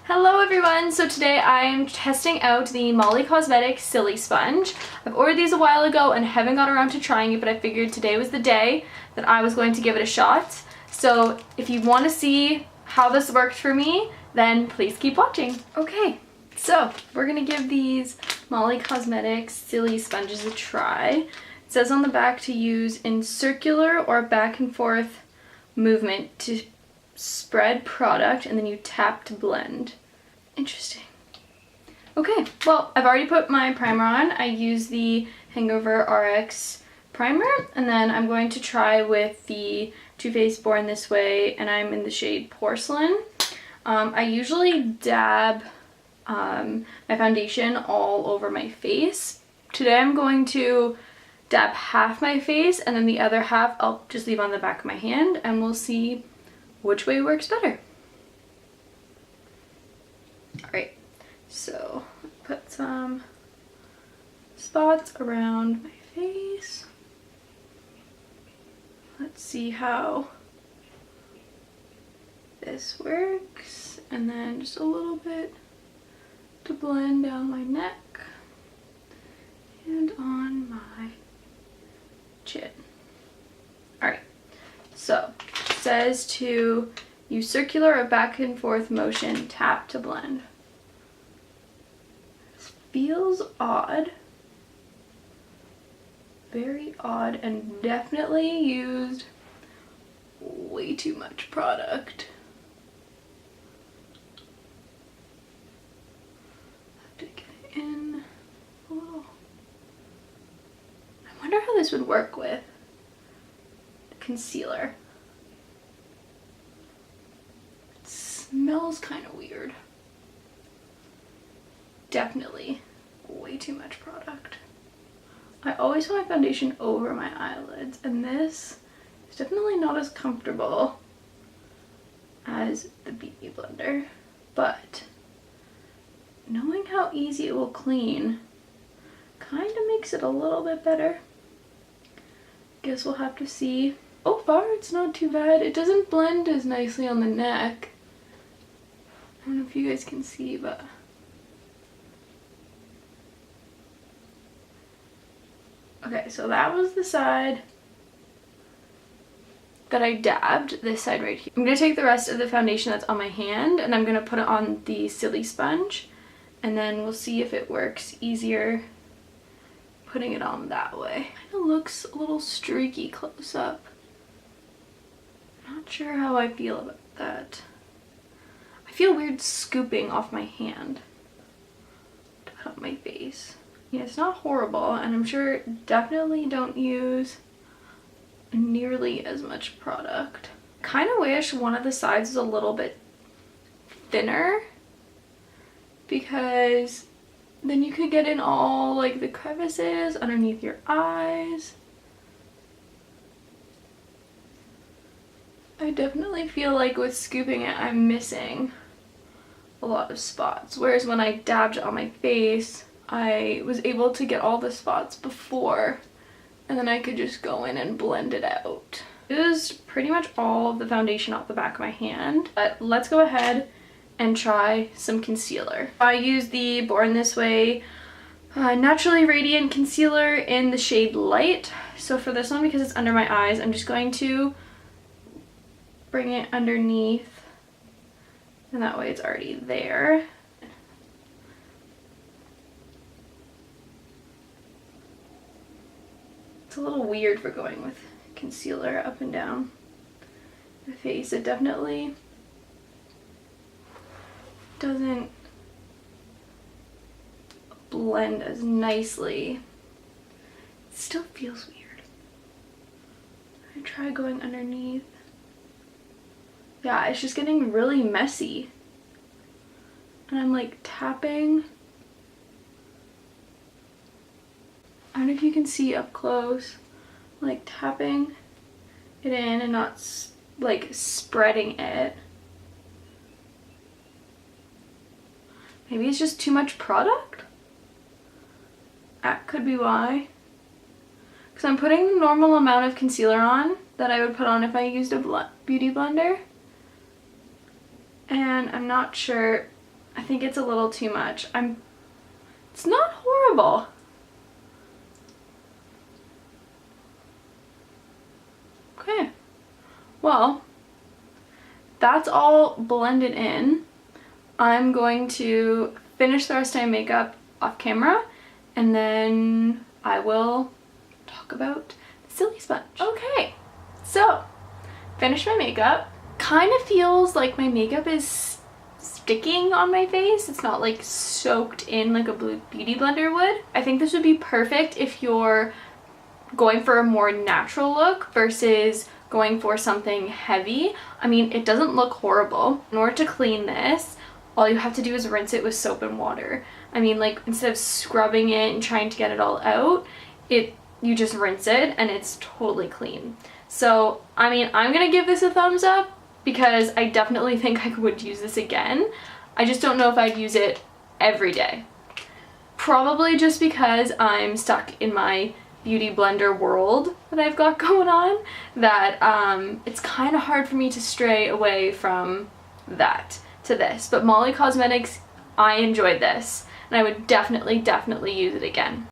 Hello everyone! So today I'm testing out the Molly Cosmetics Silisponge. I've ordered these a while ago and haven't got around to trying it, but I figured today was the day that I was going to give it a shot. So if you want to see how this worked for me, then please keep watching. Okay, so we're going to give these Molly Cosmetics Silisponges a try. It says on the back to use in circular or back and forth movement to spread product, and then you tap to blend. Interesting. Okay, well, I've already put my primer on. I use the Hangover RX primer, and then I'm going to try with the Too Faced Born This Way, and I'm in the shade Porcelain. I usually dab my foundation all over my face. Today I'm going to dab half my face, and then the other half I'll just leave on the back of my hand, and we'll see which way works better. Alright, so put some spots around my face. Let's see how this works, and then just a little bit to blend down my neck and on my chin. Alright, so it says to use circular or back and forth motion, tap to blend. This feels odd. Very odd, and definitely used way too much product. Have to get it in a little. I wonder how this would work with concealer. It smells kind of weird. Definitely way too much product. I always put my foundation over my eyelids, and this is definitely not as comfortable as the Beauty Blender, but knowing how easy it will clean kind of makes it a little bit better. Guess we'll have to see. So far it's not too bad. It doesn't blend as nicely on the neck. I don't know if you guys can see, but okay, so that was the side that I dabbed, this side right here. I'm going to take the rest of the foundation that's on my hand, and I'm going to put it on the Silisponge, and then we'll see if it works easier putting it on that way. Kind of looks a little streaky close up. Not sure how I feel about that. I feel weird scooping off my hand to put on my face. Yeah, it's not horrible, and I'm sure definitely don't use nearly as much product. Kind of wish one of the sides was a little bit thinner, because then you could get in all like the crevices underneath your eyes. I definitely feel like with scooping it, I'm missing a lot of spots. Whereas when I dabbed it on my face, I was able to get all the spots before, and then I could just go in and blend it out. It was pretty much all of the foundation off the back of my hand, but let's go ahead and try some concealer. I use the Born This Way Naturally Radiant Concealer in the shade Light. So for this one, because it's under my eyes, I'm just going to bring it underneath, and that way it's already there. It's a little weird for going with concealer up and down the face. It definitely doesn't blend as nicely. It still feels weird. I try going underneath. Yeah, it's just getting really messy. And I'm like tapping. I don't know if you can see up close, like tapping it in and not like spreading it. Maybe it's just too much product? That could be why. Because I'm putting the normal amount of concealer on that I would put on if I used a beauty blender. And I'm not sure I think it's a little too much. It's not horrible. Okay, well, that's all blended in. I'm going to finish the rest of my makeup off camera, and then I will talk about the Silisponge. Okay, so finished my makeup. Kind of feels like my makeup is sticking on my face. It's not like soaked in like a beauty blender would. I think this would be perfect if you're going for a more natural look versus going for something heavy. I mean, it doesn't look horrible. In order to clean this, all you have to do is rinse it with soap and water. I mean, like, instead of scrubbing it and trying to get it all out, you just rinse it and it's totally clean. So, I mean, I'm gonna give this a thumbs up because I definitely think I would use this again. I just don't know if I'd use it every day. Probably just because I'm stuck in my beauty blender world that I've got going on, that it's kind of hard for me to stray away from that to this. But Molly Cosmetics, I enjoyed this, and I would definitely use it again.